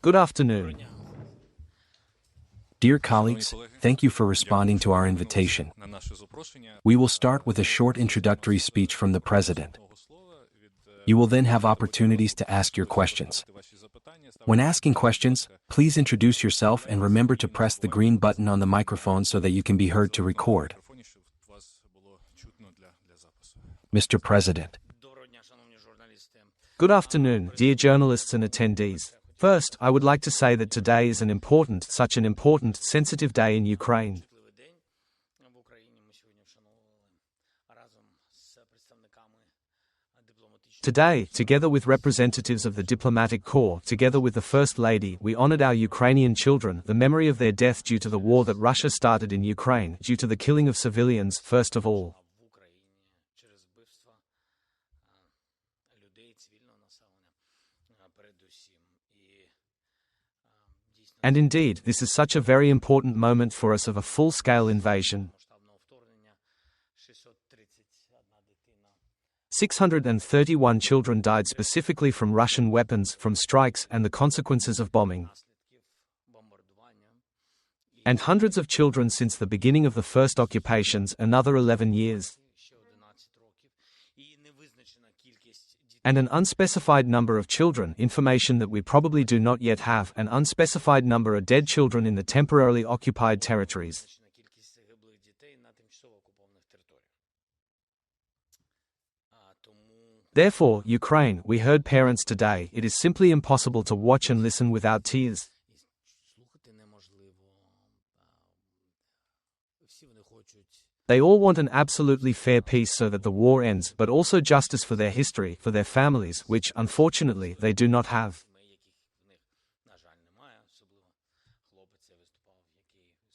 Good afternoon. Dear colleagues, thank you for responding to our invitation. We will start with a short introductory speech from the President. You will then have opportunities to ask your questions. When asking questions, please introduce yourself and remember to press the green button on the microphone so that you can be heard to record. Mr. President. Good afternoon, dear journalists and attendees. First, I would like to say that today is such an important, sensitive day in Ukraine. Today, together with representatives of the diplomatic corps, together with the First Lady, we honored our Ukrainian children, the memory of their death due to the war that Russia started in Ukraine, due to the killing of civilians, first of all. And indeed, this is such a very important moment for us of a full-scale invasion. 631 children died specifically from Russian weapons, from strikes, and the consequences of bombing. And hundreds of children since the beginning of the first occupations, another 11 years. And an unspecified number of children, information that we probably do not yet have, an unspecified number of dead children in the temporarily occupied territories. Therefore, Ukraine, we heard parents today, it is simply impossible to watch and listen without tears. They all want an absolutely fair peace so that the war ends, but also justice for their history, for their families, which, unfortunately, they do not have.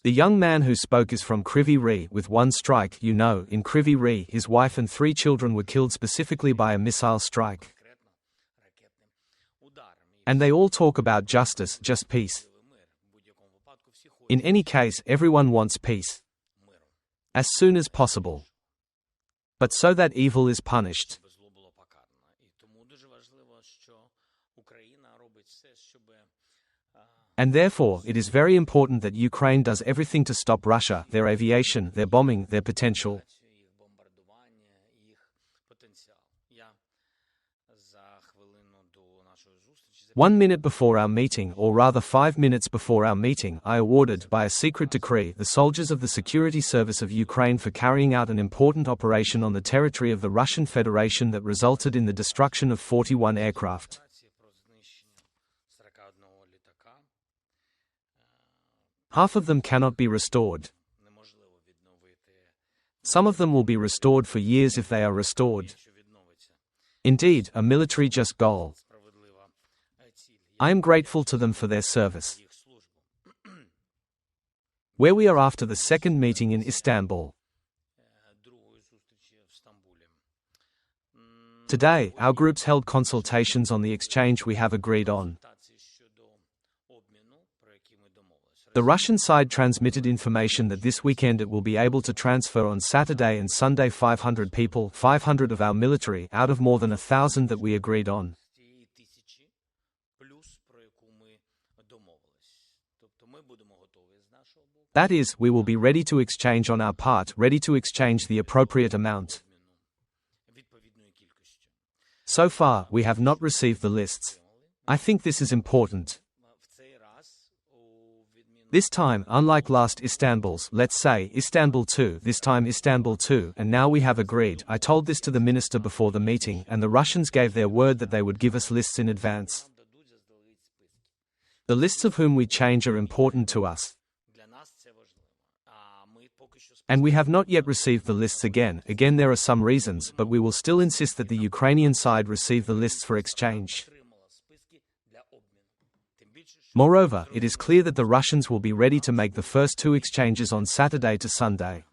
The young man who spoke is from Kryvyi Rih. With one strike, in Kryvyi Rih, his wife and 3 children were killed specifically by a missile strike. And they all talk about justice, just peace. In any case, everyone wants peace. As soon as possible. But so that evil is punished. And therefore, it is very important that Ukraine does everything to stop Russia, their aviation, their bombing, their potential. 1 minute before our meeting, or rather 5 minutes before our meeting, I awarded, by a secret decree, the soldiers of the Security Service of Ukraine for carrying out an important operation on the territory of the Russian Federation that resulted in the destruction of 41 aircraft. Half of them cannot be restored. Some of them will be restored for years if they are restored. Indeed, a military just goal. I am grateful to them for their service. Where we are after the second meeting in Istanbul. Today, our groups held consultations on the exchange we have agreed on. The Russian side transmitted information that this weekend it will be able to transfer on Saturday and Sunday 500 people, 500 of our military, out of more than 1,000 that we agreed on. That is, we will be ready to exchange on our part, ready to exchange the appropriate amount. So far, we have not received the lists. I think this is important. This time, unlike last Istanbul's, let's say, Istanbul 2, this time Istanbul 2, and now we have agreed. I told this to the minister before the meeting, and the Russians gave their word that they would give us lists in advance. The lists of whom we change are important to us. And we have not yet received the lists again. Again, there are some reasons, but we will still insist that the Ukrainian side receive the lists for exchange. Moreover, it is clear that the Russians will be ready to make the first 2 exchanges on Saturday to Sunday.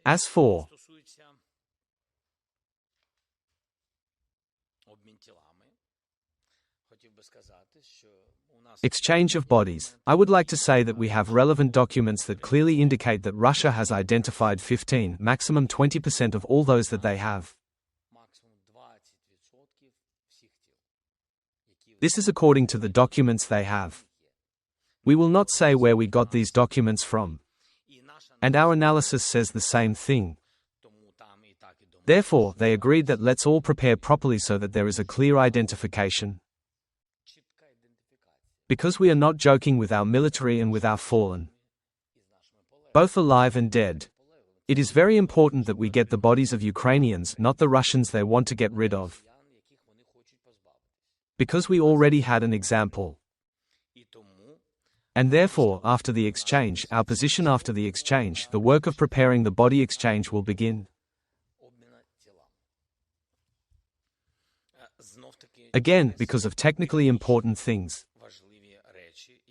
As for exchange of bodies, I would like to say that we have relevant documents that clearly indicate that Russia has identified 15, maximum 20% of all those that they have. This is according to the documents they have. We will not say where we got these documents from. And our analysis says the same thing. Therefore, they agreed that let's all prepare properly so that there is a clear identification. Because we are not joking with our military and with our fallen, both alive and dead. It is very important that we get the bodies of Ukrainians, not the Russians they want to get rid of. Because we already had an example. And therefore, after the exchange, our position after the exchange, the work of preparing the body exchange will begin. Again, because of technically important things.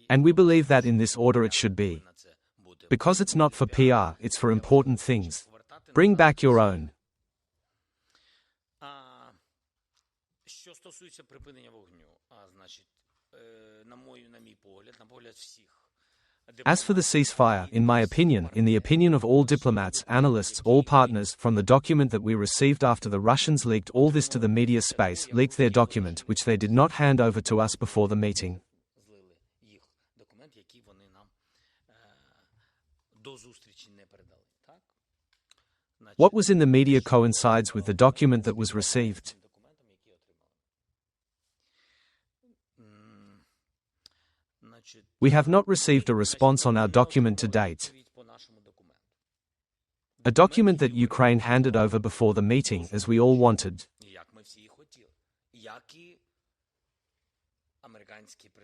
And we believe that in this order it should be. Because it's not for PR, it's for important things. Bring back your own. As for the ceasefire, in my opinion, in the opinion of all diplomats, analysts, all partners, from the document that we received after the Russians leaked all this to the media space, leaked their document, which they did not hand over to us before the meeting. What was in the media coincides with the document that was received. We have not received a response on our document to date. A document that Ukraine handed over before the meeting, as we all wanted.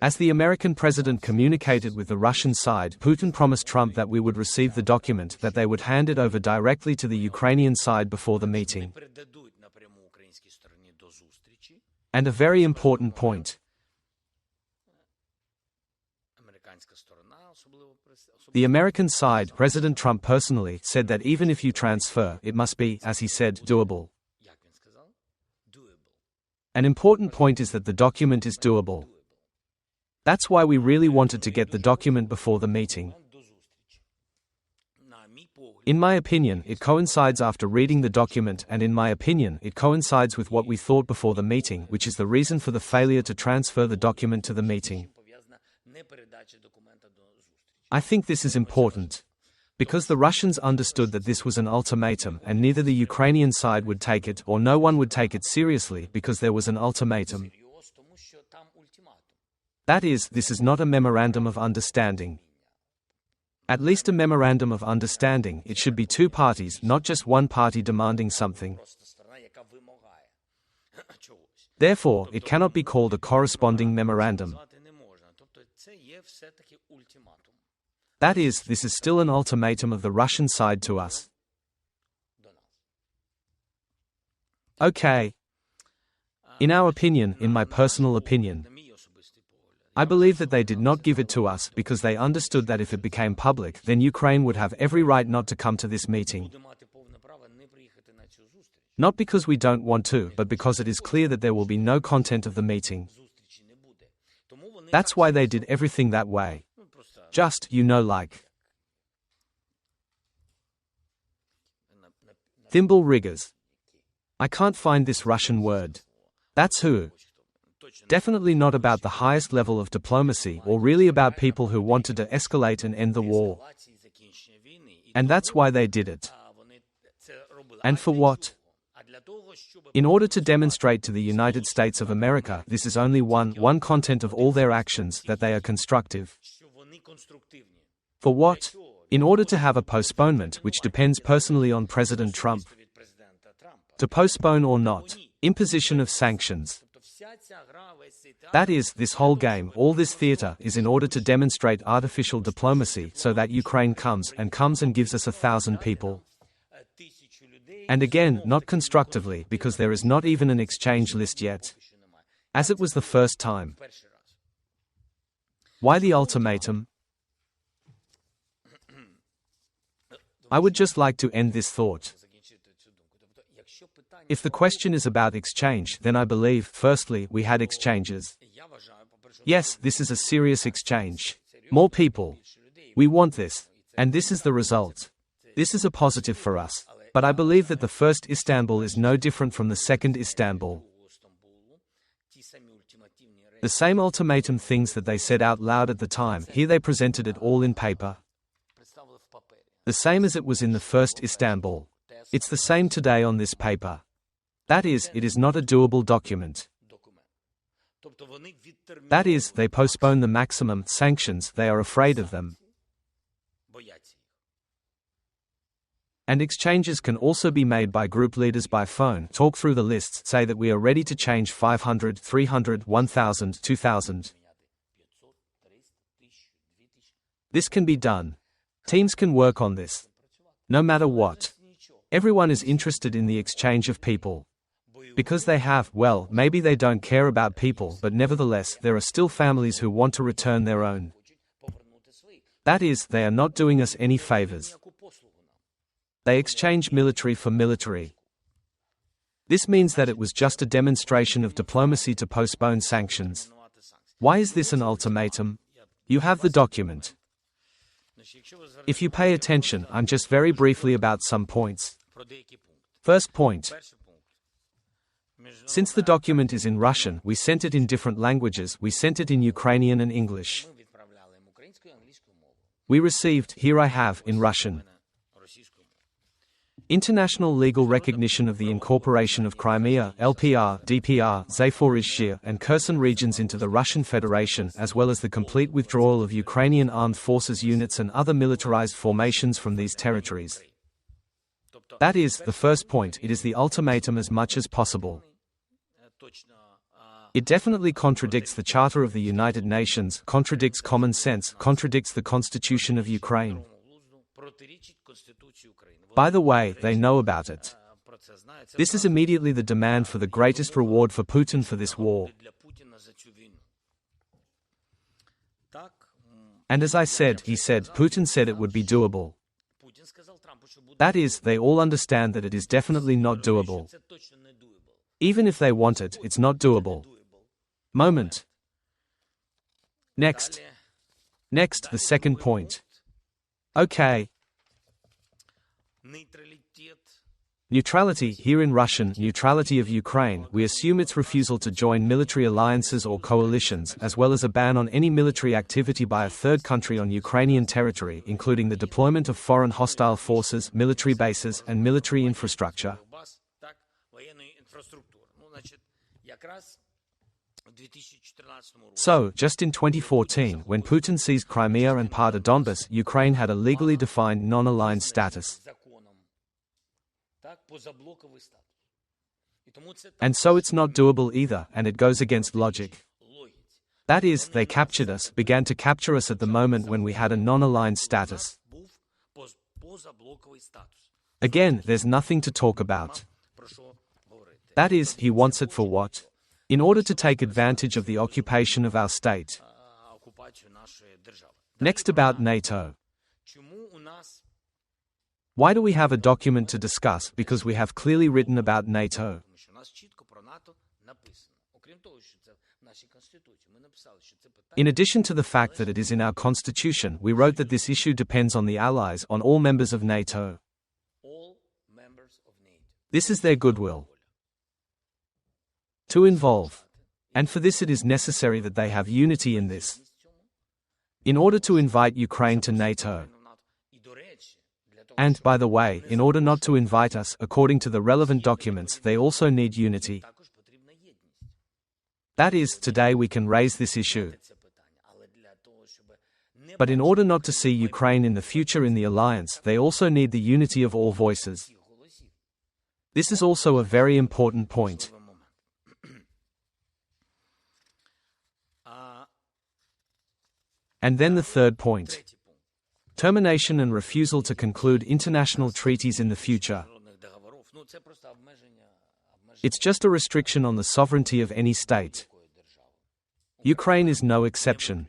As the American president communicated with the Russian side, Putin promised Trump that we would receive the document, that they would hand it over directly to the Ukrainian side before the meeting. And a very important point. The American side, President Trump personally, said that even if you transfer, it must be, as he said, doable. An important point is that the document is doable. That's why we really wanted to get the document before the meeting. In my opinion, it coincides after reading the document, and in my opinion, it coincides with what we thought before the meeting, which is the reason for the failure to transfer the document to the meeting. I think this is important. Because the Russians understood that this was an ultimatum, and neither the Ukrainian side would take it, or no one would take it seriously, because there was an ultimatum. That is, this is not a memorandum of understanding. At least a memorandum of understanding, it should be two parties, not just one party demanding something. Therefore, it cannot be called a corresponding memorandum. That is, this is still an ultimatum of the Russian side to us. Okay. In our opinion, in my personal opinion, I believe that they did not give it to us because they understood that if it became public, then Ukraine would have every right not to come to this meeting. Not because we don't want to, but because it is clear that there will be no content of the meeting. That's why they did everything that way. Just, like thimble riggers. I can't find this Russian word. That's who. Definitely not about the highest level of diplomacy, or really about people who wanted to escalate and end the war. And that's why they did it. And for what? In order to demonstrate to the United States of America, this is only one content of all their actions, that they are constructive. For what? In order to have a postponement, which depends personally on President Trump. To postpone or not. Imposition of sanctions. That is, this whole game, all this theater, is in order to demonstrate artificial diplomacy, so that Ukraine comes and gives us 1,000 people. And again, not constructively, because there is not even an exchange list yet. As it was the first time. Why the ultimatum? I would just like to end this thought. If the question is about exchange, then I believe, firstly, we had exchanges. Yes, this is a serious exchange. More people. We want this. And this is the result. This is a positive for us. But I believe that the first Istanbul is no different from the second Istanbul. The same ultimatum things that they said out loud at the time, here they presented it all in paper. The same as it was in the first Istanbul. It's the same today on this paper. That is, it is not a doable document. That is, they postpone the maximum sanctions, they are afraid of them. And exchanges can also be made by group leaders by phone, talk through the lists, say that we are ready to change 500, 300, 1000, 2000. This can be done. Teams can work on this. No matter what. Everyone is interested in the exchange of people. Because they have, well, maybe they don't care about people, but nevertheless, there are still families who want to return their own. That is, they are not doing us any favors. They exchange military for military. This means that it was just a demonstration of diplomacy to postpone sanctions. Why is this an ultimatum? You have the document. If you pay attention, I'm just very briefly about some points. First point. Since the document is in Russian, we sent it in different languages, we sent it in Ukrainian and English. We received, here I have, in Russian. International legal recognition of the incorporation of Crimea, LPR, DPR, Zaporizhzhia, and Kherson regions into the Russian Federation, as well as the complete withdrawal of Ukrainian armed forces units and other militarized formations from these territories. That is, the first point, it is the ultimatum as much as possible. It definitely contradicts the Charter of the United Nations, contradicts common sense, contradicts the Constitution of Ukraine. By the way, they know about it. This is immediately the demand for the greatest reward for Putin for this war. And as I said, Putin said it would be doable. That is, they all understand that it is definitely not doable. Even if they want it, it's not doable. Moment. Next, the second point. Okay. Neutrality, here in Russian, neutrality of Ukraine, we assume its refusal to join military alliances or coalitions, as well as a ban on any military activity by a third country on Ukrainian territory, including the deployment of foreign hostile forces, military bases, and military infrastructure. So, just in 2014, when Putin seized Crimea and part of Donbas, Ukraine had a legally defined non-aligned status. And so it's not doable either, and it goes against logic. That is, they captured us, began to capture us at the moment when we had a non-aligned status. Again, there's nothing to talk about. That is, he wants it for what? In order to take advantage of the occupation of our state. Next, about NATO. Why do we have a document to discuss? Because we have clearly written about NATO. In addition to the fact that it is in our constitution, we wrote that this issue depends on the allies, on all members of NATO. This is their goodwill to involve. And for this it is necessary that they have unity in this. In order to invite Ukraine to NATO. And, by the way, in order not to invite us, according to the relevant documents, they also need unity. That is, today we can raise this issue. But in order not to see Ukraine in the future in the alliance, they also need the unity of all voices. This is also a very important point. And then the third point. Termination and refusal to conclude international treaties in the future. It's just a restriction on the sovereignty of any state. Ukraine is no exception.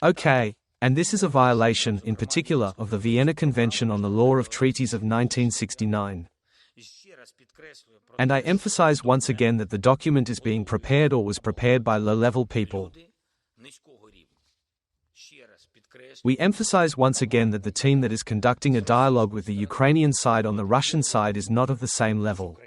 Okay, and this is a violation, in particular, of the Vienna Convention on the Law of Treaties of 1969. And I emphasize once again that the document is being prepared or was prepared by low-level people. We emphasize once again that the team that is conducting a dialogue with the Ukrainian side on the Russian side is not of the same level.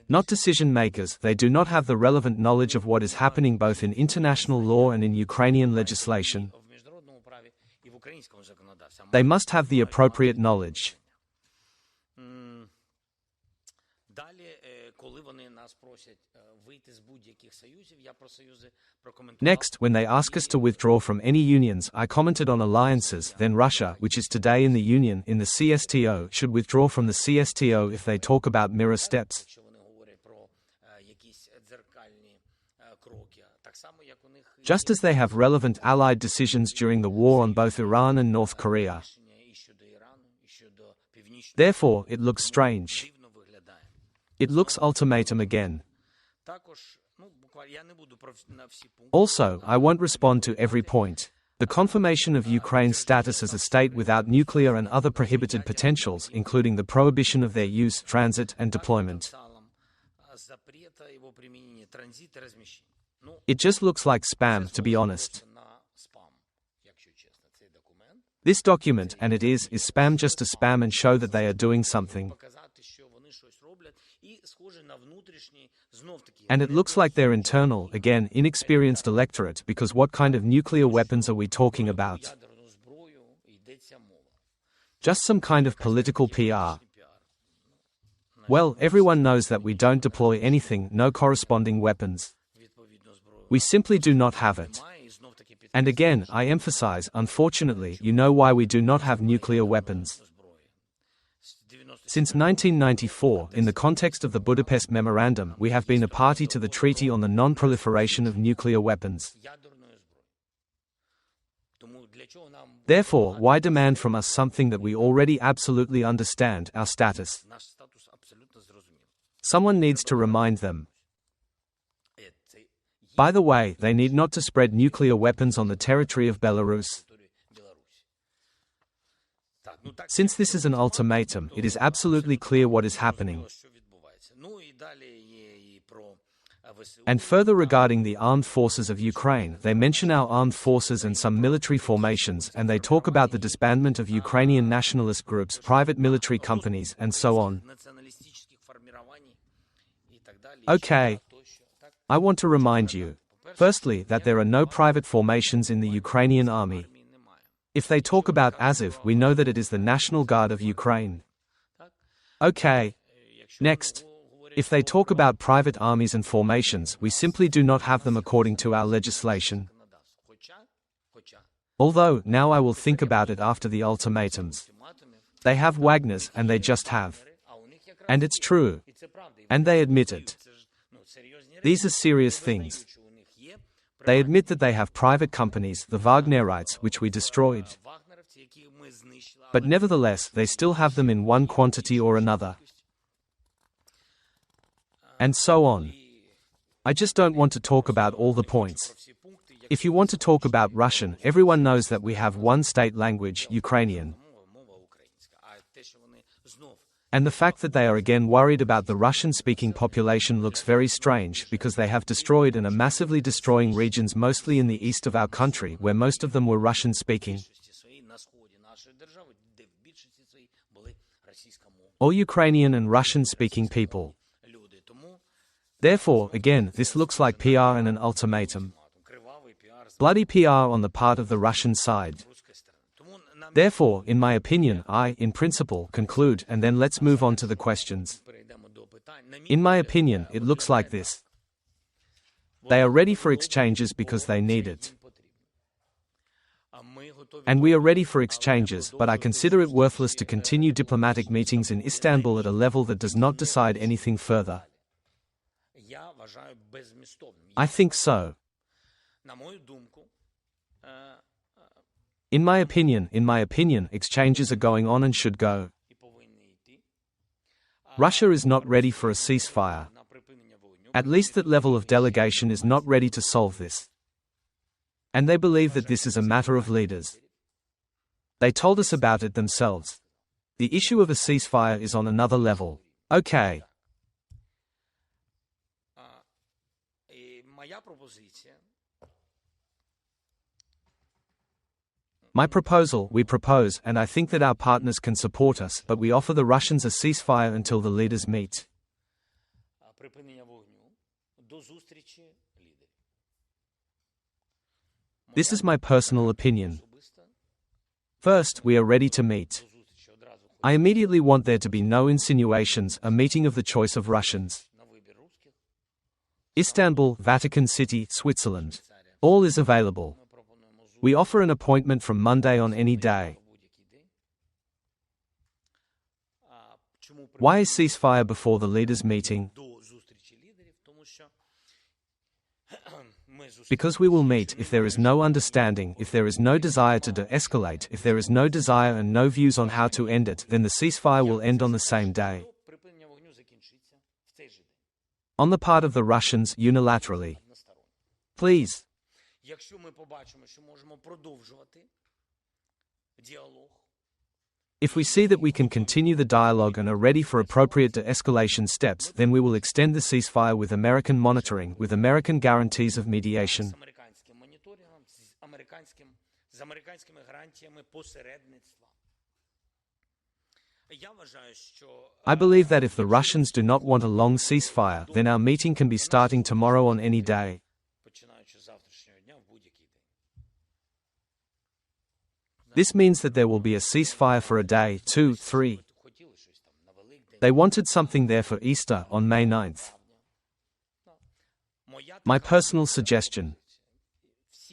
Not decision makers, they do not have the relevant knowledge of what is happening both in international law and in Ukrainian legislation. They must have the appropriate knowledge. Next, when they ask us to withdraw from any unions, I commented on alliances, then Russia, which is today in the union, in the CSTO, should withdraw from the CSTO if they talk about mirror steps. Just as they have relevant allied decisions during the war on both Iran and North Korea. Therefore, it looks strange. It looks ultimatum again. Also, I won't respond to every point. The confirmation of Ukraine's status as a state without nuclear and other prohibited potentials, including the prohibition of their use, transit, and deployment. It just looks like spam, to be honest. This document, and it is spam just to spam and show that they are doing something. And it looks like their internal, again, inexperienced electorate, because what kind of nuclear weapons are we talking about? Just some kind of political PR. Well, everyone knows that we don't deploy anything, no corresponding weapons. We simply do not have it. And again, I emphasize, unfortunately, you know why we do not have nuclear weapons. Since 1994, in the context of the Budapest Memorandum, we have been a party to the Treaty on the Non-Proliferation of Nuclear Weapons. Therefore, why demand from us something that we already absolutely understand, our status? Someone needs to remind them. By the way, they need not to spread nuclear weapons on the territory of Belarus. Since this is an ultimatum, it is absolutely clear what is happening. And further regarding the armed forces of Ukraine, they mention our armed forces and some military formations, and they talk about the disbandment of Ukrainian nationalist groups, private military companies, and so on. Okay. I want to remind you, firstly, that there are no private formations in the Ukrainian army. If they talk about Azov, we know that it is the National Guard of Ukraine. Okay. Next. If they talk about private armies and formations, we simply do not have them according to our legislation. Although, now I will think about it after the ultimatums. They have Wagners, and they just have. And it's true. And they admit it. These are serious things. They admit that they have private companies, the Wagnerites, which we destroyed. But nevertheless, they still have them in one quantity or another. And so on. I just don't want to talk about all the points. If you want to talk about Russian, everyone knows that we have one state language, Ukrainian. And the fact that they are again worried about the Russian-speaking population looks very strange, because they have destroyed and are massively destroying regions mostly in the east of our country, where most of them were Russian-speaking. Or Ukrainian and Russian-speaking people. Therefore, again, this looks like PR and an ultimatum. Bloody PR on the part of the Russian side. Therefore, in my opinion, I, in principle, conclude, and then let's move on to the questions. In my opinion, it looks like this. They are ready for exchanges because they need it. And we are ready for exchanges, but I consider it worthless to continue diplomatic meetings in Istanbul at a level that does not decide anything further. I think so. In my opinion, exchanges are going on and should go. Russia is not ready for a ceasefire. At least that level of delegation is not ready to solve this. And they believe that this is a matter of leaders. They told us about it themselves. The issue of a ceasefire is on another level. Okay. We propose, and I think that our partners can support us, but we offer the Russians a ceasefire until the leaders meet. This is my personal opinion. First, we are ready to meet. I immediately want there to be no insinuations, a meeting of the choice of Russians. Istanbul, Vatican City, Switzerland. All is available. We offer an appointment from Monday on any day. Why is ceasefire before the leaders' meeting? Because we will meet if there is no understanding, if there is no desire to de-escalate, if there is no desire and no views on how to end it, then the ceasefire will end on the same day. On the part of the Russians, unilaterally. Please. If we see that we can continue the dialogue and are ready for appropriate de-escalation steps, then we will extend the ceasefire with American monitoring, with American guarantees of mediation. I believe that if the Russians do not want a long ceasefire, then our meeting can be starting tomorrow on any day. This means that there will be a ceasefire for a day, 2, 3. They wanted something there for Easter on May 9th. My personal suggestion.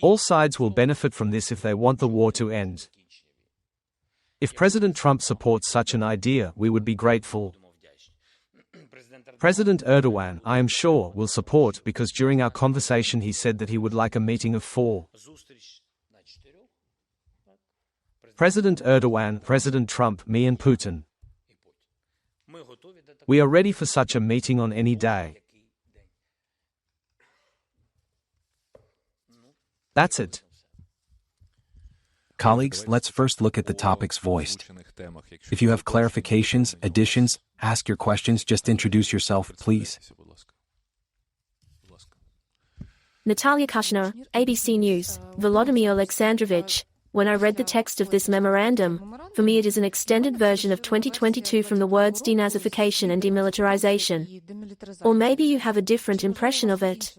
All sides will benefit from this if they want the war to end. If President Trump supports such an idea, we would be grateful. President Erdogan, I am sure, will support because during our conversation he said that he would like a meeting of 4. President Erdogan, President Trump, me and Putin. We are ready for such a meeting on any day. That's it. Colleagues, let's first look at the topics voiced. If you have clarifications, additions, ask your questions, just introduce yourself, please. Natalia Kushner, ABC News. Volodymyr Alexandrovich, when I read the text of this memorandum, for me it is an extended version of 2022 from the words denazification and demilitarization. Or maybe you have a different impression of it.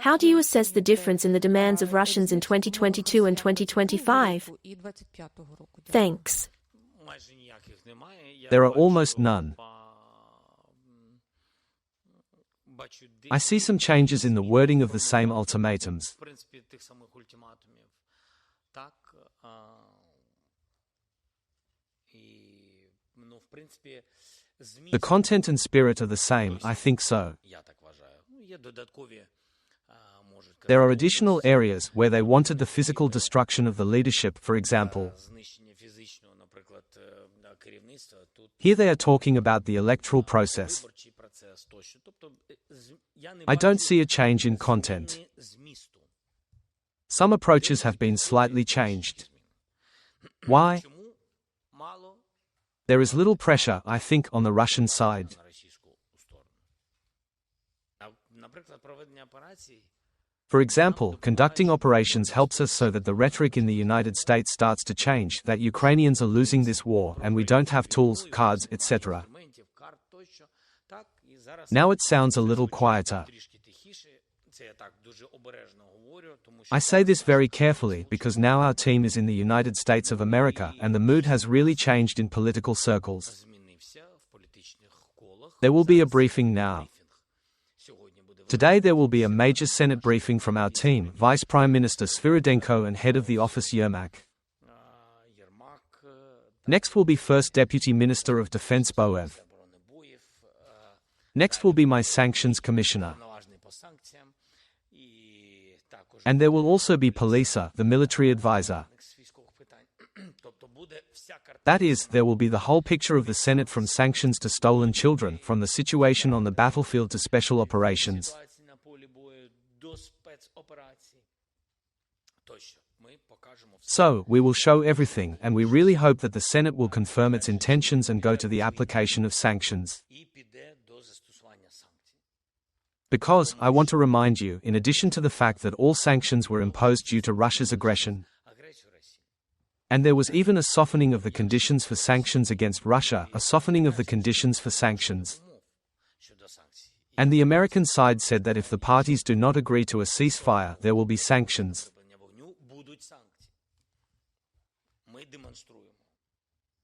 How do you assess the difference in the demands of Russians in 2022 and 2025? Thanks. There are almost none. I see some changes in the wording of the same ultimatums. The content and spirit are the same, I think so. There are additional areas where they wanted the physical destruction of the leadership, for example. Here they are talking about the electoral process. I don't see a change in content. Some approaches have been slightly changed. Why? There is little pressure, I think, on the Russian side. For example, conducting operations helps us so that the rhetoric in the United States starts to change, that Ukrainians are losing this war and we don't have tools, cards, etc. Now it sounds a little quieter. I say this very carefully because now our team is in the United States of America and the mood has really changed in political circles. There will be a briefing now. Today there will be a major Senate briefing from our team, Vice Prime Minister Svirodenko and Head of the Office Yermak. Next will be First Deputy Minister of Defense Boev. Next will be my Sanctions Commissioner. And there will also be Palisa, the military advisor. That is, there will be the whole picture of the Senate from sanctions to stolen children, from the situation on the battlefield to special operations. So, we will show everything, and we really hope that the Senate will confirm its intentions and go to the application of sanctions. Because, I want to remind you, in addition to the fact that all sanctions were imposed due to Russia's aggression, And there was even a softening of the conditions for sanctions against Russia, a softening of the conditions for sanctions. And the American side said that if the parties do not agree to a ceasefire, there will be sanctions.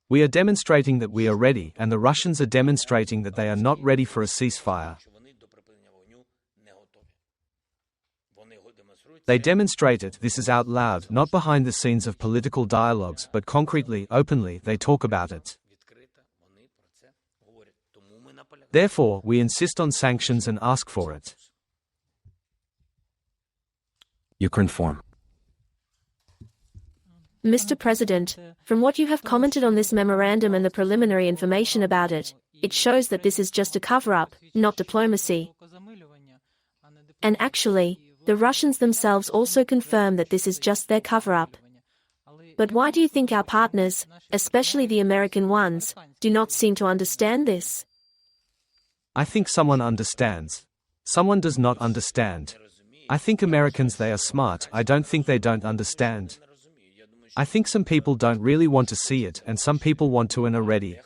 We are demonstrating that we are ready, and the Russians are demonstrating that they are not ready for a ceasefire. They demonstrate it, this is out loud, not behind the scenes of political dialogues, but concretely, openly, they talk about it. Therefore, we insist on sanctions and ask for it. Ukraine form. Mr. President, from what you have commented on this memorandum and the preliminary information about it, it shows that this is just a cover-up, not diplomacy. And actually, the Russians themselves also confirm that this is just their cover-up. But why do you think our partners, especially the American ones, do not seem to understand this? I think someone understands. Someone does not understand. I think Americans, they are smart, I don't think they don't understand. I think some people don't really want to see it, and some people want to and are ready.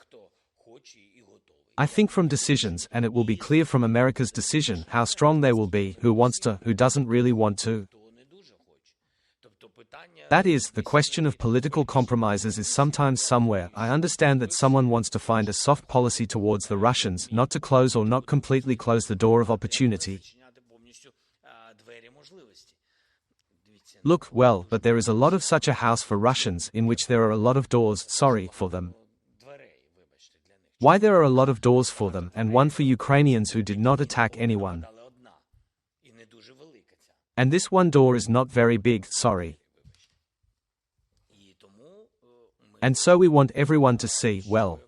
I think from decisions, and it will be clear from America's decision, how strong they will be, who wants to, who doesn't really want to. That is, the question of political compromises is sometimes somewhere. I understand that someone wants to find a soft policy towards the Russians, not to close or not completely close the door of opportunity. Look, well, but there is a lot of such a house for Russians, in which there are a lot of doors, for them. Why there are a lot of doors for them, and one for Ukrainians who did not attack anyone. And this one door is not very big, And so we want everyone to see, well.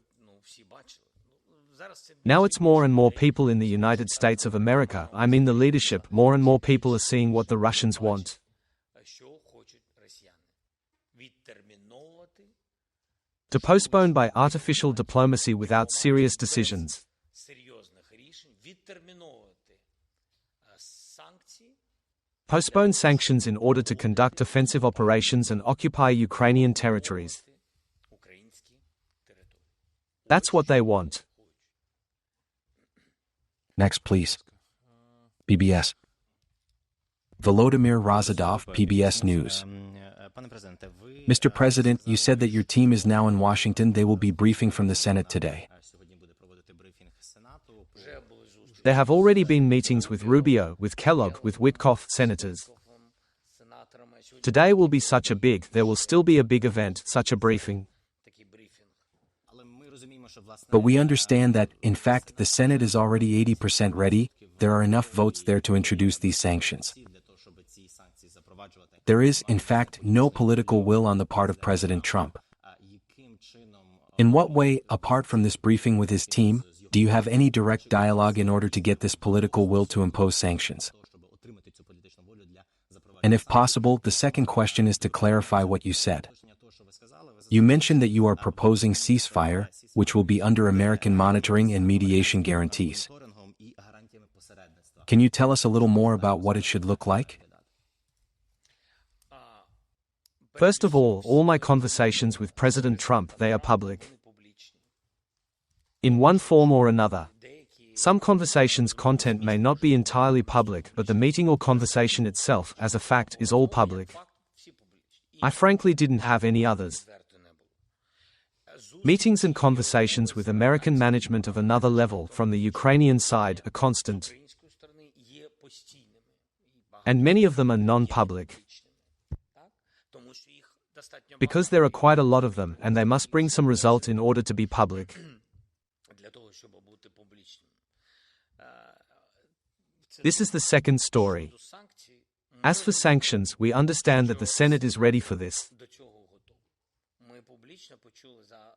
Now it's more and more people in the United States of America, I mean the leadership, more and more people are seeing what the Russians want. To postpone by artificial diplomacy without serious decisions. Postpone sanctions in order to conduct offensive operations and occupy Ukrainian territories. That's what they want. Next, please. PBS. Volodymyr Zelensky, PBS News. Mr. President, you said that your team is now in Washington. They will be briefing from the Senate today. There have already been meetings with Rubio, with Kellogg, with Witkoff, senators. Today will be there will still be a big event, such a briefing. But we understand that, in fact, the Senate is already 80% ready. There are enough votes there to introduce these sanctions. There is, in fact, no political will on the part of President Trump. In what way, apart from this briefing with his team, do you have any direct dialogue in order to get this political will to impose sanctions? And if possible, the second question is to clarify what you said. You mentioned that you are proposing ceasefire, which will be under American monitoring and mediation guarantees. Can you tell us a little more about what it should look like? First of all my conversations with President Trump, they are public. In one form or another. Some conversations' content may not be entirely public, but the meeting or conversation itself, as a fact, is all public. I frankly didn't have any others. Meetings and conversations with American management of another level from the Ukrainian side are constant. And many of them are non-public. Because there are quite a lot of them, and they must bring some result in order to be public. This is the second story. As for sanctions, we understand that the Senate is ready for this.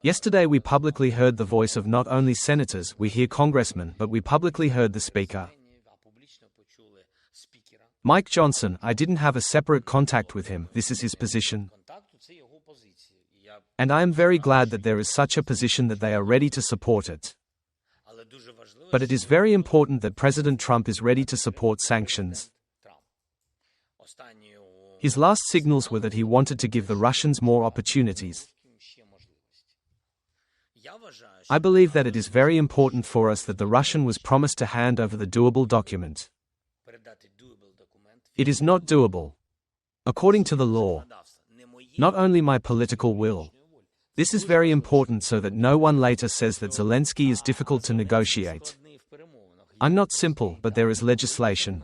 Yesterday we publicly heard the voice of not only senators, we hear congressmen, but we publicly heard the Speaker. Mike Johnson, I didn't have a separate contact with him, this is his position. And I am very glad that there is such a position that they are ready to support it. But it is very important that President Trump is ready to support sanctions. His last signals were that he wanted to give the Russians more opportunities. I believe that it is very important for us that the Russian was promised to hand over the doable document. It is not doable. According to the law. Not only my political will. This is very important so that no one later says that Zelensky is difficult to negotiate. I'm not simple, but there is legislation.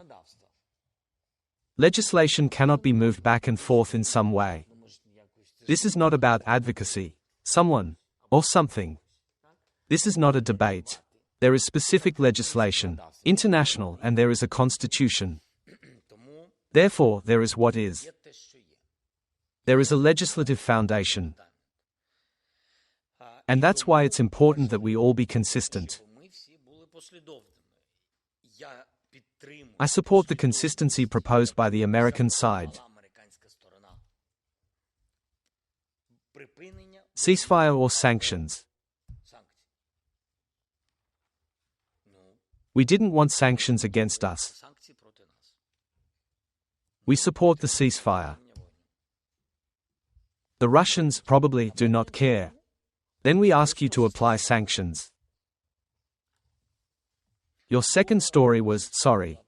Legislation cannot be moved back and forth in some way. This is not about advocacy, someone, or something. This is not a debate. There is specific legislation, international, and there is a constitution. Therefore, there is what is. There is a legislative foundation. And that's why it's important that we all be consistent. I support the consistency proposed by the American side. Ceasefire or sanctions. We didn't want sanctions against us. We support the ceasefire. The Russians probably do not care. Then we ask you to apply sanctions. Your second story was, sorry.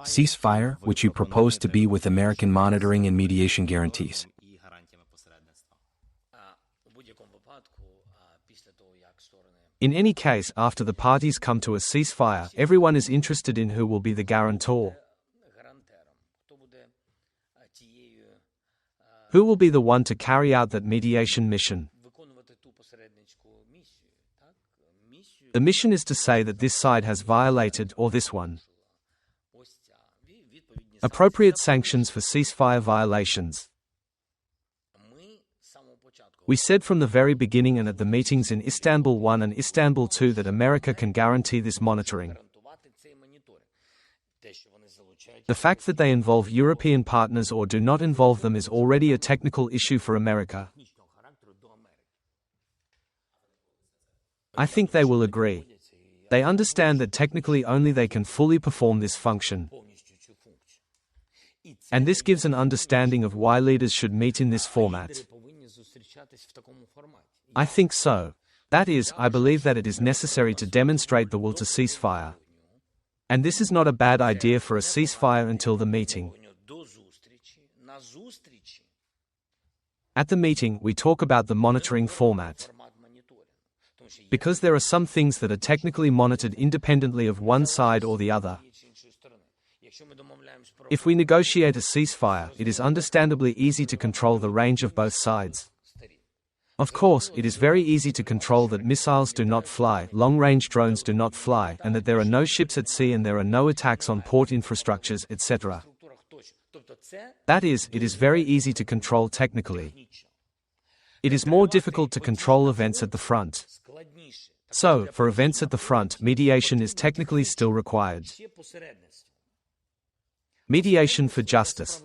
Ceasefire, which you propose to be with American monitoring and mediation guarantees. In any case, after the parties come to a ceasefire, everyone is interested in who will be the guarantor. Who will be the one to carry out that mediation mission? The mission is to say that this side has violated, or this one. Appropriate sanctions for ceasefire violations. We said from the very beginning and at the meetings in Istanbul 1 and Istanbul 2 that America can guarantee this monitoring. The fact that they involve European partners or do not involve them is already a technical issue for America. I think they will agree. They understand that technically only they can fully perform this function. And this gives an understanding of why leaders should meet in this format. I think so. That is, I believe that it is necessary to demonstrate the will to ceasefire. And this is not a bad idea for a ceasefire until the meeting. At the meeting, we talk about the monitoring format. Because there are some things that are technically monitored independently of one side or the other. If we negotiate a ceasefire, it is understandably easy to control the range of both sides. Of course, it is very easy to control that missiles do not fly, long-range drones do not fly, and that there are no ships at sea and there are no attacks on port infrastructures, etc. That is, it is very easy to control technically. It is more difficult to control events at the front. So, for events at the front, mediation is technically still required. Mediation for justice.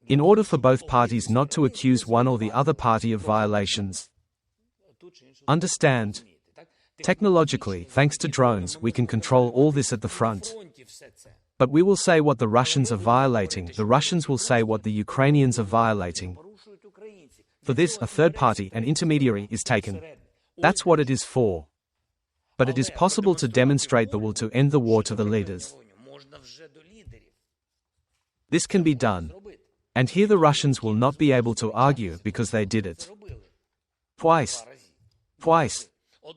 In order for both parties not to accuse one or the other party of violations. Understand? Technologically, thanks to drones, we can control all this at the front. But we will say what the Russians are violating, the Russians will say what the Ukrainians are violating. For this, a third party, an intermediary, is taken. That's what it is for. But it is possible to demonstrate the will to end the war to the leaders. This can be done. And here the Russians will not be able to argue because they did it. Twice.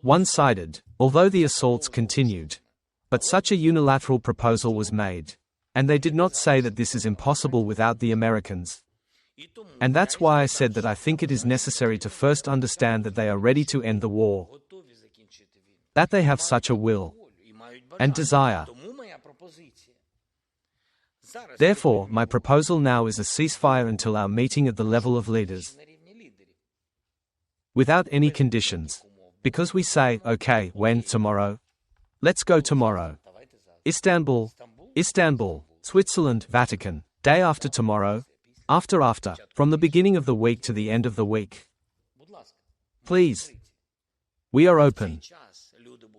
One-sided, although the assaults continued. But such a unilateral proposal was made. And they did not say that this is impossible without the Americans. And that's why I said that I think it is necessary to first understand that they are ready to end the war. That they have such a will and desire. Therefore, my proposal now is a ceasefire until our meeting at the level of leaders. Without any conditions. Because we say, okay, when, tomorrow? Let's go tomorrow. Istanbul, Switzerland, Vatican, day after tomorrow, after, from the beginning of the week to the end of the week. Please. We are open.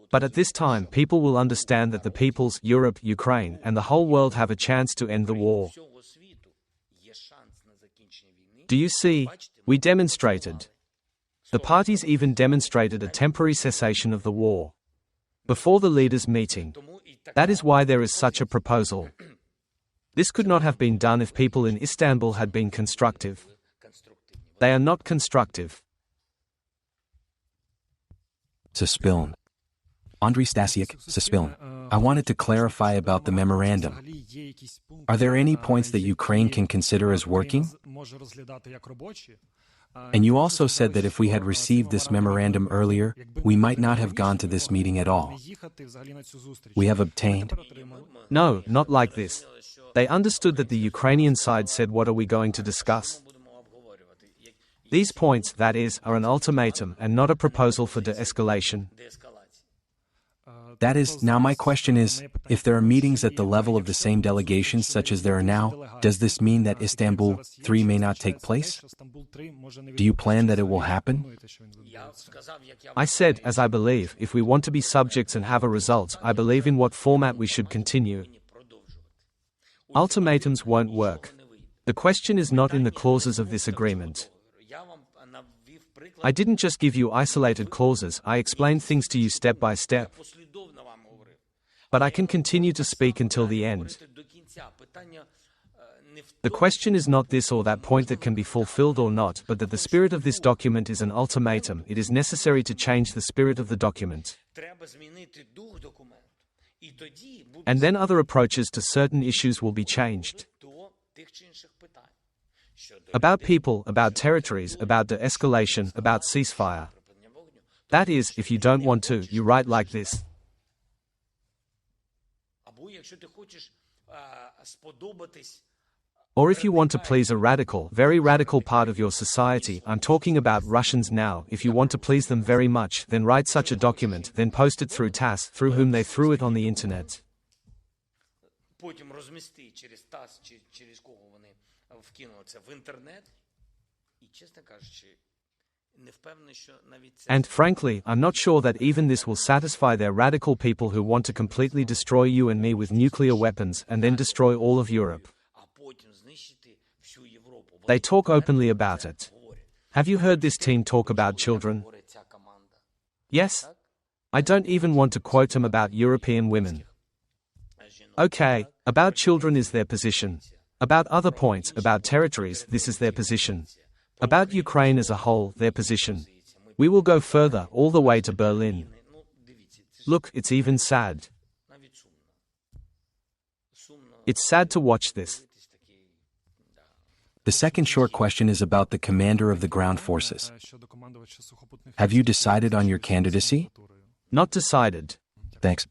But at this time, people will understand that the peoples, Europe, Ukraine, and the whole world have a chance to end the war. Do you see? We demonstrated. The parties even demonstrated a temporary cessation of the war before the leaders' meeting. That is why there is such a proposal. This could not have been done if people in Istanbul had been constructive. They are not constructive. Suspiln. Andriy Stasiuk, Suspiln. I wanted to clarify about the memorandum. Are there any points that Ukraine can consider as working? And you also said that if we had received this memorandum earlier, we might not have gone to this meeting at all. We have obtained? No, not like this. They understood that the Ukrainian side said, what are we going to discuss? These points, that is, are an ultimatum and not a proposal for de-escalation. That is, now my question is, if there are meetings at the level of the same delegations such as there are now, does this mean that Istanbul 3 may not take place? Do you plan that it will happen? I said, as I believe, if we want to be subjects and have a result, I believe in what format we should continue. Ultimatums won't work. The question is not in the clauses of this agreement. I didn't just give you isolated clauses, I explained things to you step by step. But I can continue to speak until the end. The question is not this or that point that can be fulfilled or not, but that the spirit of this document is an ultimatum. It is necessary to change the spirit of the document. And then other approaches to certain issues will be changed. About people, about territories, about de-escalation, about ceasefire. That is, if you don't want to, you write like this. Or if you want to please a radical, very radical part of your society, I'm talking about Russians now, if you want to please them very much, then write such a document, then post it through TASS, through whom they threw it on the internet. And frankly, I'm not sure that even this will satisfy their radical people who want to completely destroy you and me with nuclear weapons and then destroy all of Europe. They talk openly about it. Have you heard this team talk about children? Yes? I don't even want to quote them about European women. Okay, about children is their position. About other points, about territories, this is their position. About Ukraine as a whole, their position. We will go further, all the way to Berlin. Look, it's even sad. It's sad to watch this. The second short question is about the commander of the ground forces. Have you decided on your candidacy? Not decided. Thanks.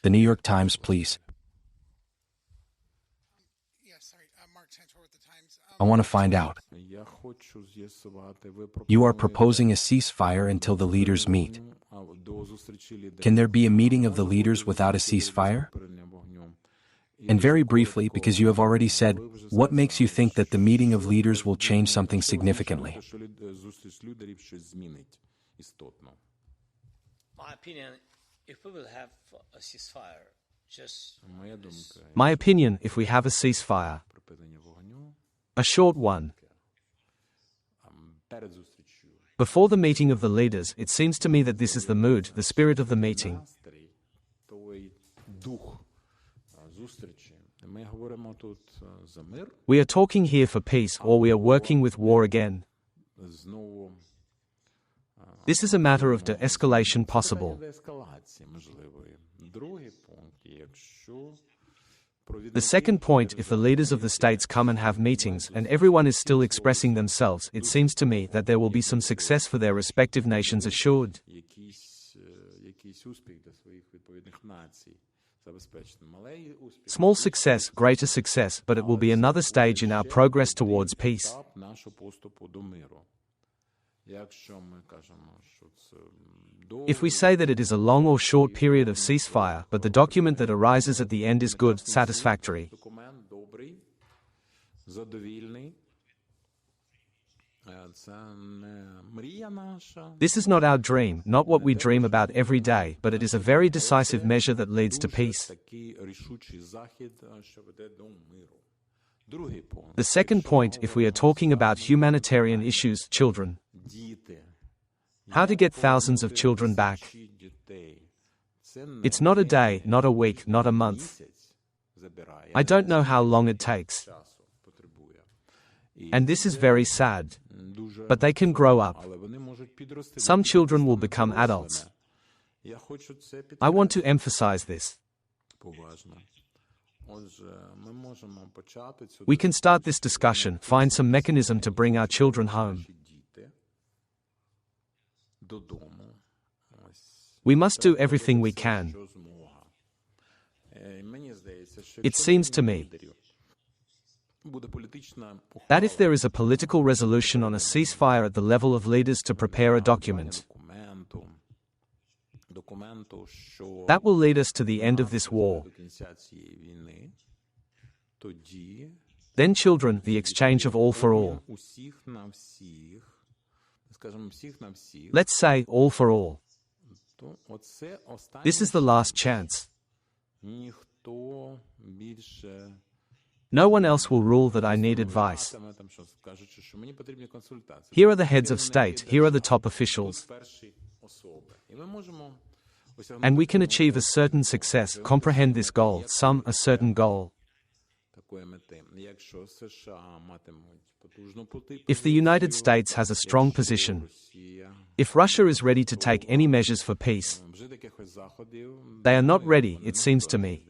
The New York Times, please. I want to find out. You are proposing a ceasefire until the leaders meet. Can there be a meeting of the leaders without a ceasefire? And very briefly, because you have already said, what makes you think that the meeting of leaders will change something significantly? My opinion, if we will have a ceasefire, My opinion, if we have a ceasefire, a short one, before the meeting of the leaders, it seems to me that this is the mood, the spirit of the meeting. We are talking here for peace, or we are working with war again. This is a matter of de-escalation possible. The second point, if the leaders of the states come and have meetings and everyone is still expressing themselves, it seems to me that there will be some success for their respective nations assured. Small success, greater success, but it will be another stage in our progress towards peace. If we say that it is a long or short period of ceasefire, but the document that arises at the end is good, satisfactory, This is not our dream, not what we dream about every day, but it is a very decisive measure that leads to peace. The second point, if we are talking about humanitarian issues, children. How to get thousands of children back? It's not a day, not a week, not a month. I don't know how long it takes. And this is very sad. But they can grow up. Some children will become adults. I want to emphasize this. We can start this discussion, find some mechanism to bring our children home. We must do everything we can. It seems to me that if there is a political resolution on a ceasefire at the level of leaders to prepare a document, that will lead us to the end of this war. Then children, the exchange of all for all. Let's say all for all. This is the last chance. No one else will rule that I need advice. Here are the heads of state, here are the top officials. And we can achieve a certain success, comprehend this goal, a certain goal. If the United States has a strong position, if Russia is ready to take any measures for peace, they are not ready, it seems to me.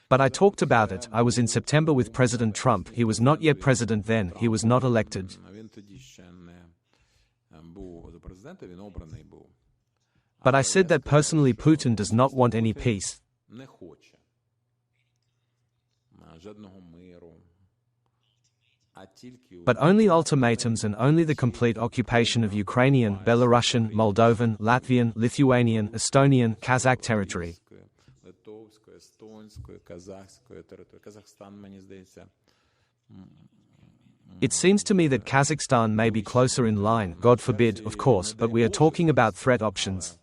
But I talked about it. I was in September with President Trump. He was not yet president then. He was not elected. But I said that personally Putin does not want any peace. But only ultimatums and only the complete occupation of Ukrainian, Belarusian, Moldovan, Latvian, Lithuanian, Estonian, Kazakh territory. It seems to me that Kazakhstan may be closer in line, God forbid, of course, but we are talking about threat options.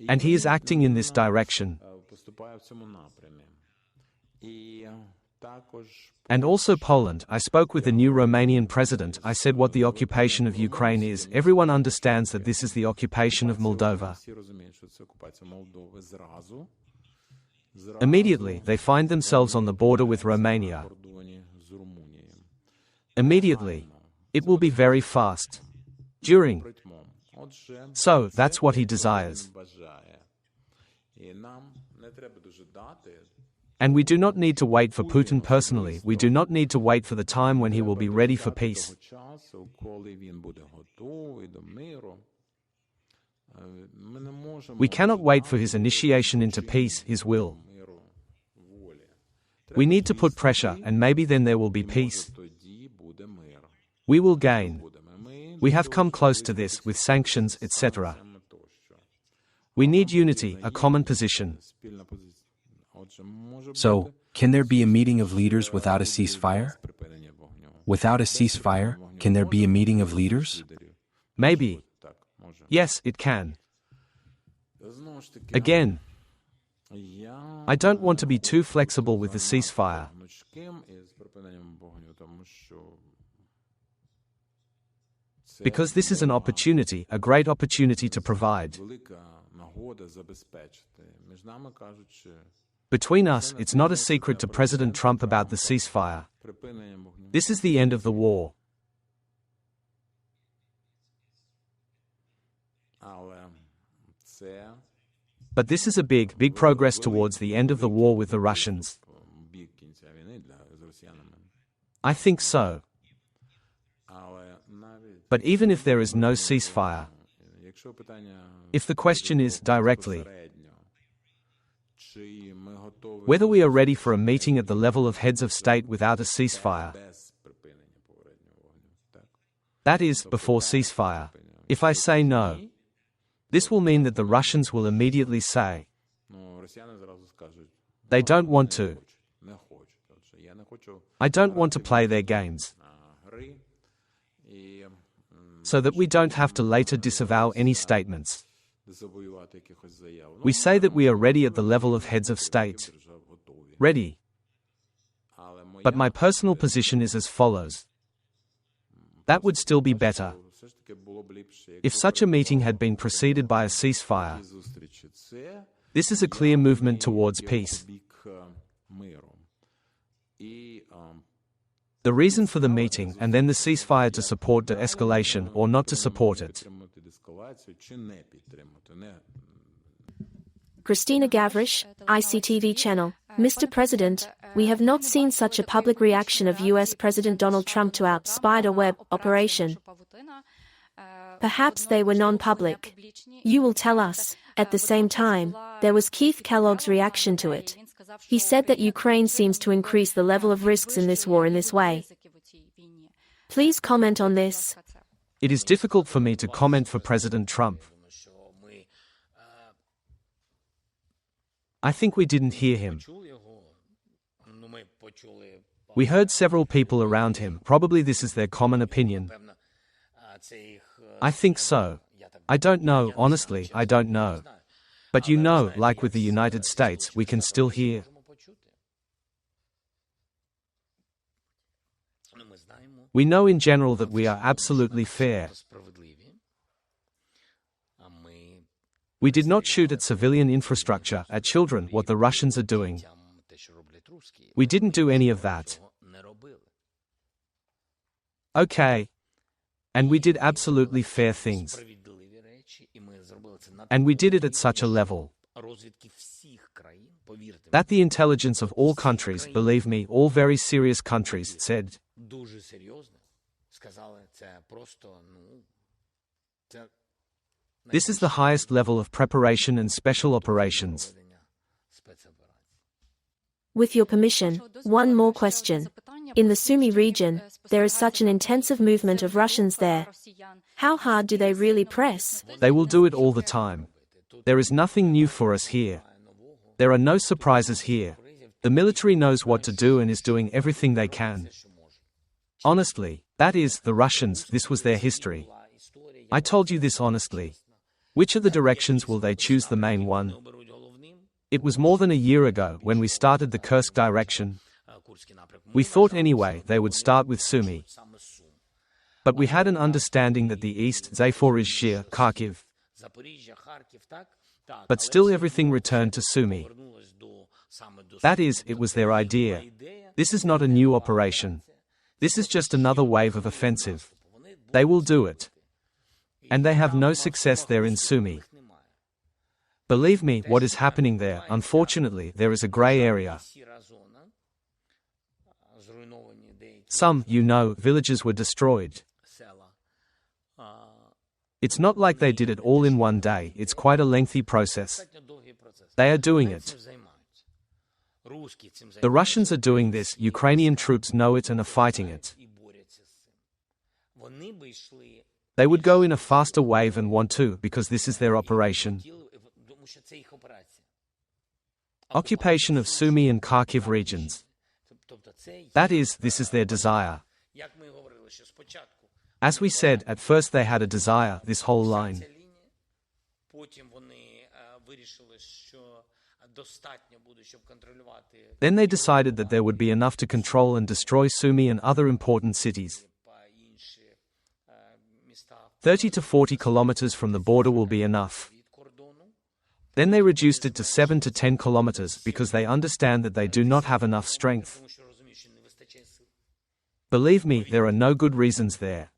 And he is acting in this direction. And also Poland. I spoke with the new Romanian president. I said what the occupation of Ukraine is. Everyone understands that this is the occupation of Moldova. Immediately, they find themselves on the border with Romania. Immediately. It will be very fast. During. So, that's what he desires. And we do not need to wait for Putin personally, we do not need to wait for the time when he will be ready for peace. We cannot wait for his initiation into peace, his will. We need to put pressure, and maybe then there will be peace. We will gain. We have come close to this, with sanctions, etc. We need unity, a common position. So, can there be a meeting of leaders without a ceasefire? Without a ceasefire, can there be a meeting of leaders? Maybe. Yes, it can. Again, I don't want to be too flexible with the ceasefire. Because this is an opportunity, a great opportunity to provide. Between us, it's not a secret to President Trump about the ceasefire. This is the end of the war. But this is a big progress towards the end of the war with the Russians. I think so. But even if there is no ceasefire, if the question is directly whether we are ready for a meeting at the level of heads of state without a ceasefire, that is, before ceasefire, if I say no, this will mean that the Russians will immediately say they don't want to. I don't want to play their games, so that we don't have to later disavow any statements. We say that we are ready at the level of heads of state. Ready. But my personal position is as follows. That would still be better. If such a meeting had been preceded by a ceasefire, this is a clear movement towards peace. The reason for the meeting and then the ceasefire to support de-escalation or not to support it. Christina Gavrish, ICTV channel. Mr. President, we have not seen such a public reaction of US President Donald Trump to our spider web operation. Perhaps they were non-public. You will tell us. At the same time, there was Keith Kellogg's reaction to it. He said that Ukraine seems to increase the level of risks in this war in this way. Please comment on this. It is difficult for me to comment for President Trump. I think we didn't hear him. We heard several people around him. Probably this is their common opinion. I think so. I don't know, honestly, I don't know. But you know, like with the United States, we can still hear. We know in general that we are absolutely fair. We did not shoot at civilian infrastructure, at children, what the Russians are doing. We didn't do any of that. Okay. And we did absolutely fair things. And we did it at such a level that the intelligence of all countries, believe me, all very serious countries, said, this is the highest level of preparation and special operations. With your permission, one more question. In the Sumy region, there is such an intensive movement of Russians there. How hard do they really press? They will do it all the time. There is nothing new for us here. There are no surprises here. The military knows what to do and is doing everything they can. Honestly, that is, the Russians, this was their history. I told you this honestly. Which of the directions will they choose the main one? It was more than a year ago when we started the Kursk direction. We thought anyway they would start with Sumy. But we had an understanding that the east, Zaporizhzhia, Kharkiv. But still everything returned to Sumy. That is, it was their idea. This is not a new operation. This is just another wave of offensive. They will do it. And they have no success there in Sumy. Believe me, what is happening there, unfortunately, there is a grey area. Some, you know, villages were destroyed. It's not like they did it all in one day, it's quite a lengthy process. They are doing it. The Russians are doing this, Ukrainian troops know it and are fighting it. They would go in a faster wave and want to, because this is their operation. Occupation of Sumy and Kharkiv regions. That is, this is their desire. As we said, at first they had a desire, this whole line. Then they decided that there would be enough to control and destroy Sumy and other important cities. 30 to 40 kilometers from the border will be enough. Then they reduced it to 7 to 10 kilometers because they understand that they do not have enough strength. Believe me, there are no good reasons there.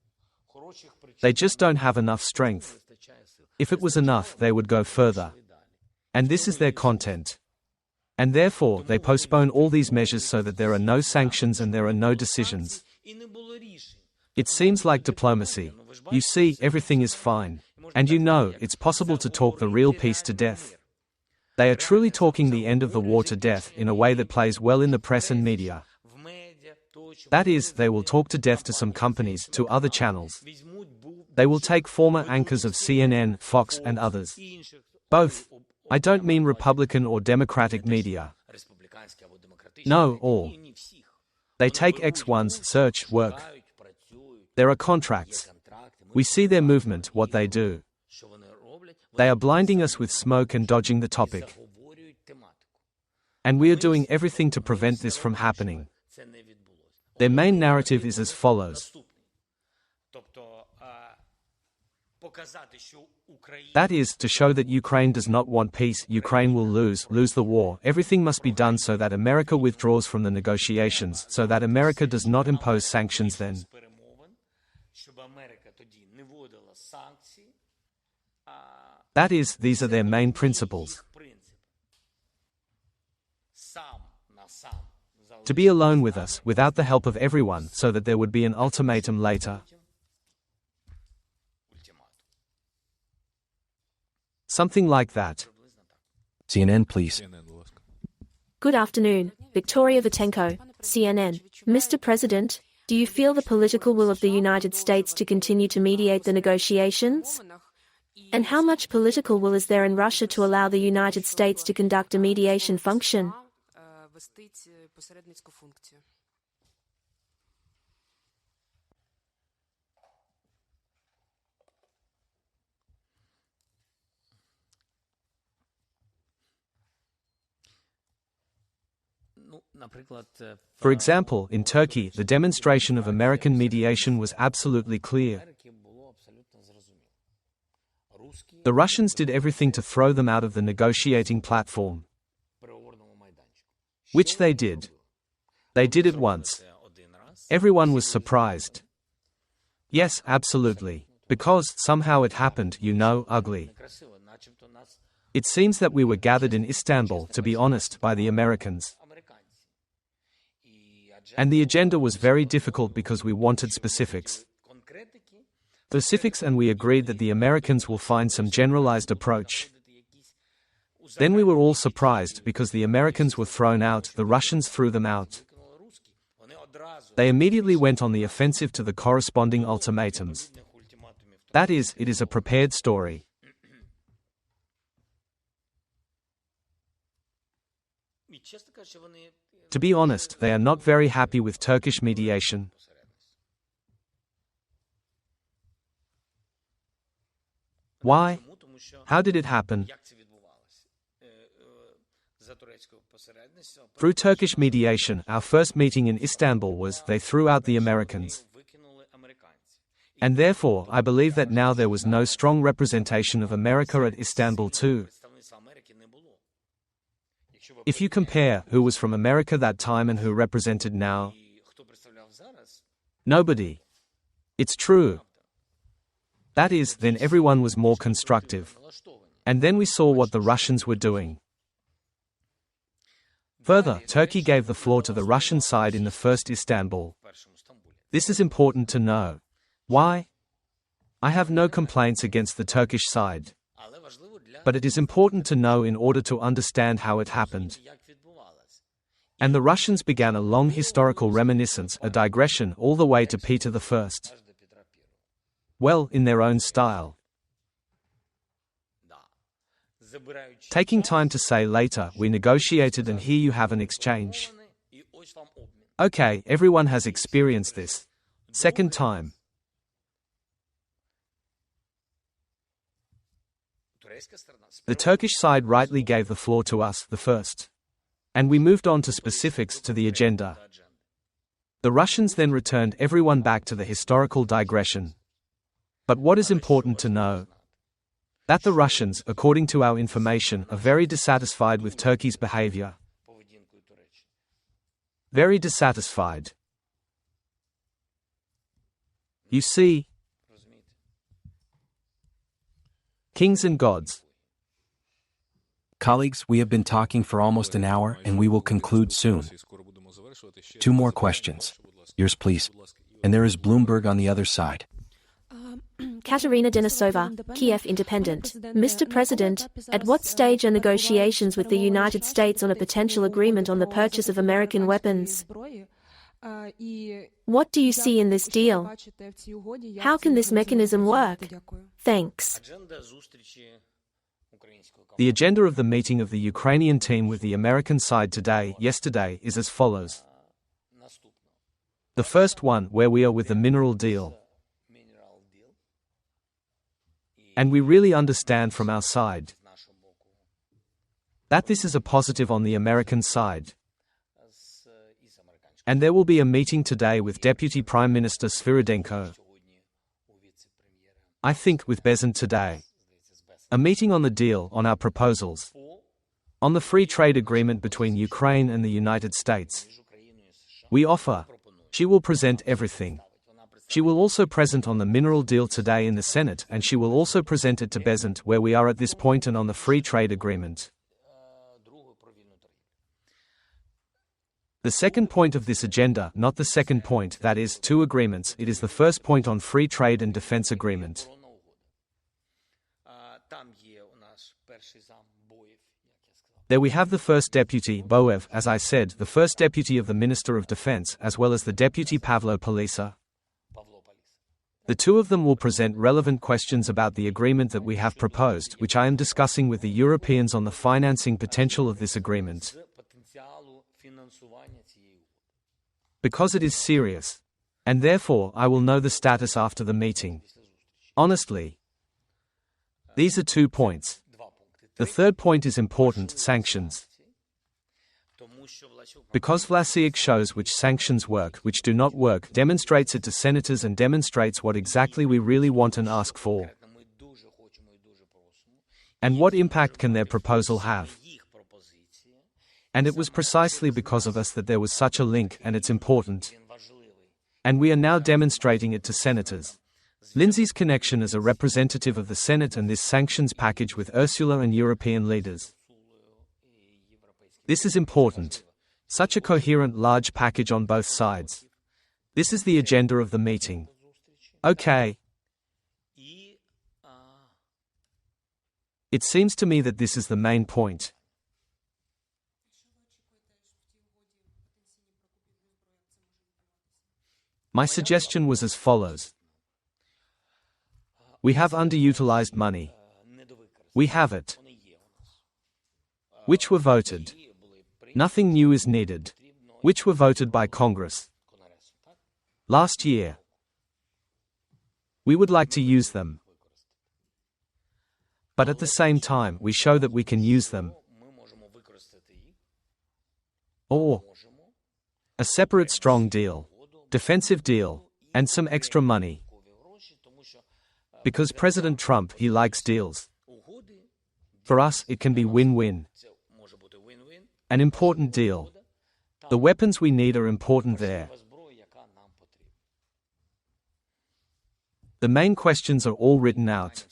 They just don't have enough strength. If it was enough, they would go further. And this is their content. And therefore, they postpone all these measures so that there are no sanctions and there are no decisions. It seems like diplomacy. You see, everything is fine. And you know, it's possible to talk the real peace to death. They are truly talking the end of the war to death in a way that plays well in the press and media. That is, they will talk to death to some companies, to other channels. They will take former anchors of CNN, Fox, and others. Both. I don't mean Republican or Democratic media. No, all. They take X1's search work. There are contracts. We see their movement, what they do. They are blinding us with smoke and dodging the topic. And we are doing everything to prevent this from happening. Their main narrative is as follows. That is, to show that Ukraine does not want peace, Ukraine will lose the war. Everything must be done so that America withdraws from the negotiations, so that America does not impose sanctions then. That is, these are their main principles. To be alone with us, without the help of everyone, so that there would be an ultimatum later. Something like that. CNN, please. Good afternoon, Victoria Vitenko, CNN. Mr. President, do you feel the political will of the United States to continue to mediate the negotiations? And how much political will is there in Russia to allow the United States to conduct a mediation function? For example, in Turkey, the demonstration of American mediation was absolutely clear. The Russians did everything to throw them out of the negotiating platform. Which they did. They did it once. Everyone was surprised. Yes, absolutely. Because, somehow it happened, ugly. It seems that we were gathered in Istanbul, to be honest, by the Americans. And the agenda was very difficult because we wanted specifics. And we agreed that the Americans will find some generalized approach. Then we were all surprised because the Americans were thrown out, the Russians threw them out. They immediately went on the offensive to the corresponding ultimatums. That is, it is a prepared story. To be honest, they are not very happy with Turkish mediation. Why? How did it happen? Through Turkish mediation, our first meeting in Istanbul was, they threw out the Americans. And therefore, I believe that now there was no strong representation of America at Istanbul too. If you compare who was from America that time and who represented now, nobody. It's true. That is, then everyone was more constructive. And then we saw what the Russians were doing. Further, Turkey gave the floor to the Russian side in the first Istanbul. This is important to know. Why? I have no complaints against the Turkish side. But it is important to know in order to understand how it happened. And the Russians began a long historical reminiscence, a digression all the way to Peter I. Well, in their own style. Taking time to say later, we negotiated and here you have an exchange. Okay, everyone has experienced this. Second time. The Turkish side rightly gave the floor to us, the first. And we moved on to specifics to the agenda. The Russians then returned everyone back to the historical digression. But what is important to know? That the Russians, according to our information, are very dissatisfied with Turkey's behavior. Very dissatisfied. You see, kings and gods. Colleagues, we have been talking for almost an hour and we will conclude soon. 2 more questions. Yours, please. And there is Bloomberg on the other side. Katerina Denisova, Kiev Independent. Mr. President, at what stage are negotiations with the United States on a potential agreement on the purchase of American weapons? What do you see in this deal? How can this mechanism work? Thanks. The agenda of the meeting of the Ukrainian team with the American side yesterday, is as follows. The first one, where we are with the mineral deal. And we really understand from our side that this is a positive on the American side. And there will be a meeting today with Deputy Prime Minister Sviridенko. I think with Bezant today. A meeting on the deal, on our proposals. On the free trade agreement between Ukraine and the United States. We offer. She will present everything. She will also present on the mineral deal today in the Senate, and she will also present it to Bezant where we are at this point and on the free trade agreement. The second point of this agenda, not the second point, that is, two agreements, it is the first point on free trade and defense agreement. There we have the first deputy, Boev, as I said, the first deputy of the Minister of Defense, as well as the deputy Pavlo Palisa. The two of them will present relevant questions about the agreement that we have proposed, which I am discussing with the Europeans on the financing potential of this agreement. Because it is serious. And therefore, I will know the status after the meeting. Honestly. These are 2 points. The third point is important, sanctions. Because Vlasic shows which sanctions work, which do not work, demonstrates it to senators and demonstrates what exactly we really want and ask for. And what impact can their proposal have? And it was precisely because of us that there was such a link, and it's important. And we are now demonstrating it to senators. Lindsay's connection as a representative of the Senate and this sanctions package with Ursula and European leaders. This is important. Such a coherent large package on both sides. This is the agenda of the meeting. Okay. It seems to me that this is the main point. My suggestion was as follows. We have underutilized money. We have it. Which were voted. Nothing new is needed. Which were voted by Congress. Last year. We would like to use them. But at the same time, we show that we can use them. Or a separate strong deal. Defensive deal, and some extra money. Because President Trump, he likes deals. For us, it can be win-win. An important deal. The weapons we need are important there. The main questions are all written out.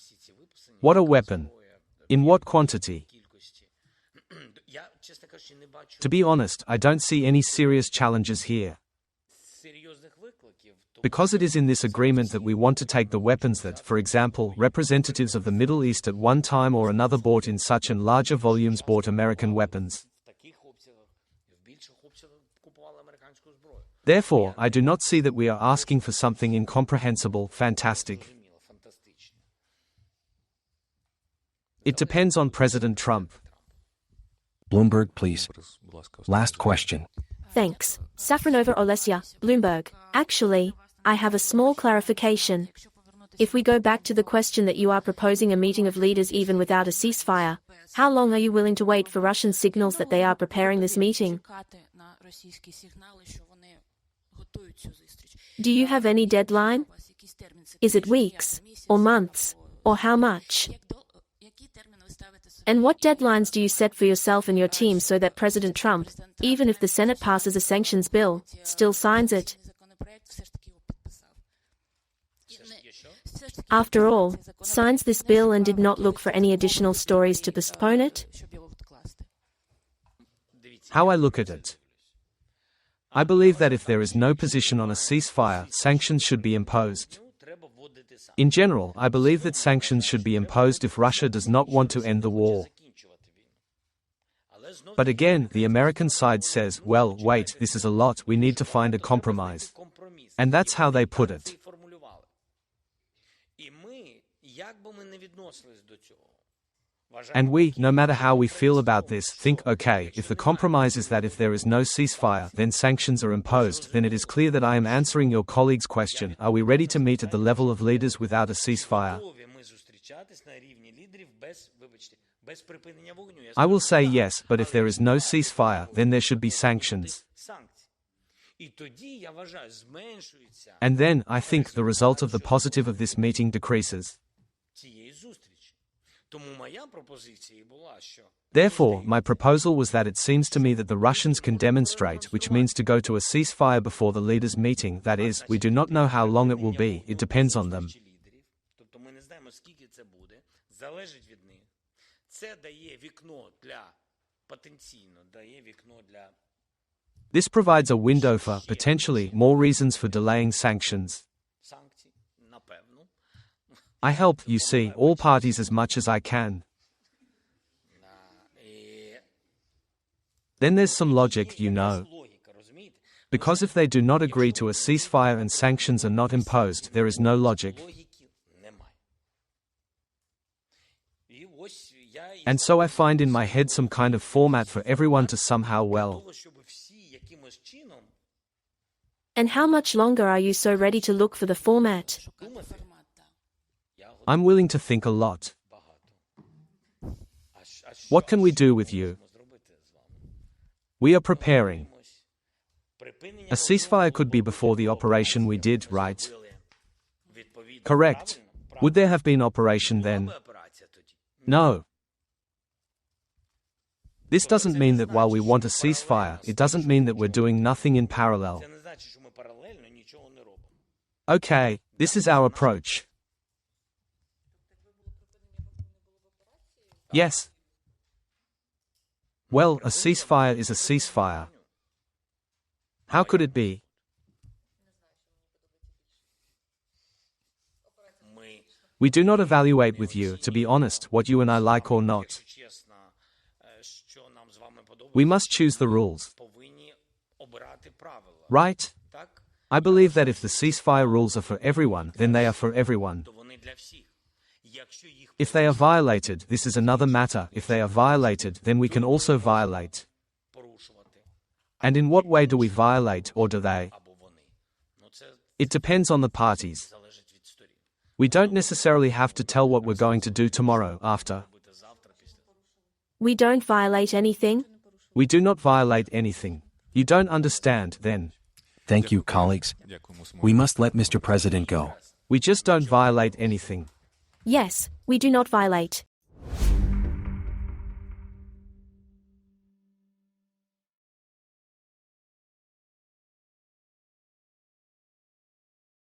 What a weapon? In what quantity? To be honest, I don't see any serious challenges here. Because it is in this agreement that we want to take the weapons that, for example, representatives of the Middle East at one time or another bought in such and larger volumes bought American weapons. Therefore, I do not see that we are asking for something incomprehensible, fantastic. It depends on President Trump. Bloomberg, please. Last question. Thanks. Safronova Olesya, Bloomberg. Actually, I have a small clarification. If we go back to the question that you are proposing a meeting of leaders even without a ceasefire, how long are you willing to wait for Russian signals that they are preparing this meeting? Do you have any deadline? Is it weeks, or months, or how much? And what deadlines do you set for yourself and your team so that President Trump, even if the Senate passes a sanctions bill, still signs it? After all, signs this bill and did not look for any additional stories to postpone it? How I look at it. I believe that if there is no position on a ceasefire, sanctions should be imposed. In general, I believe that sanctions should be imposed if Russia does not want to end the war. But again, the American side says, well, wait, this is a lot, we need to find a compromise. And that's how they put it. And we, no matter how we feel about this, think, okay, if the compromise is that if there is no ceasefire, then sanctions are imposed, then it is clear that I am answering your colleague's question, are we ready to meet at the level of leaders without a ceasefire? I will say yes, but if there is no ceasefire, then there should be sanctions. And then, I think, the result of the positive of this meeting decreases. Therefore, my proposal was that it seems to me that the Russians can demonstrate, which means to go to a ceasefire before the leaders' meeting, that is, we do not know how long it will be, it depends on them. This provides a window for, potentially, more reasons for delaying sanctions. I help, you see, all parties as much as I can. Then there's some logic, you know. Because if they do not agree to a ceasefire and sanctions are not imposed, there is no logic. And so I find in my head some kind of format for everyone to somehow well. And how much longer are you so ready to look for the format? I'm willing to think a lot. What can we do with you? We are preparing. A ceasefire could be before the operation we did, right? Correct. Would there have been operation then? No. This doesn't mean that while we want a ceasefire, it doesn't mean that we're doing nothing in parallel. Okay, this is our approach. Yes. Well, a ceasefire is a ceasefire. How could it be? We do not evaluate with you, to be honest, what you and I like or not. We must choose the rules. Right? I believe that if the ceasefire rules are for everyone, then they are for everyone. If they are violated, this is another matter. If they are violated, then we can also violate. And in what way do we violate, or do they? It depends on the parties. We don't necessarily have to tell what we're going to do tomorrow, after. We don't violate anything? We do not violate anything. You don't understand, then. Thank you, colleagues. We must let Mr. President go. We just don't violate anything. Yes, we do not violate.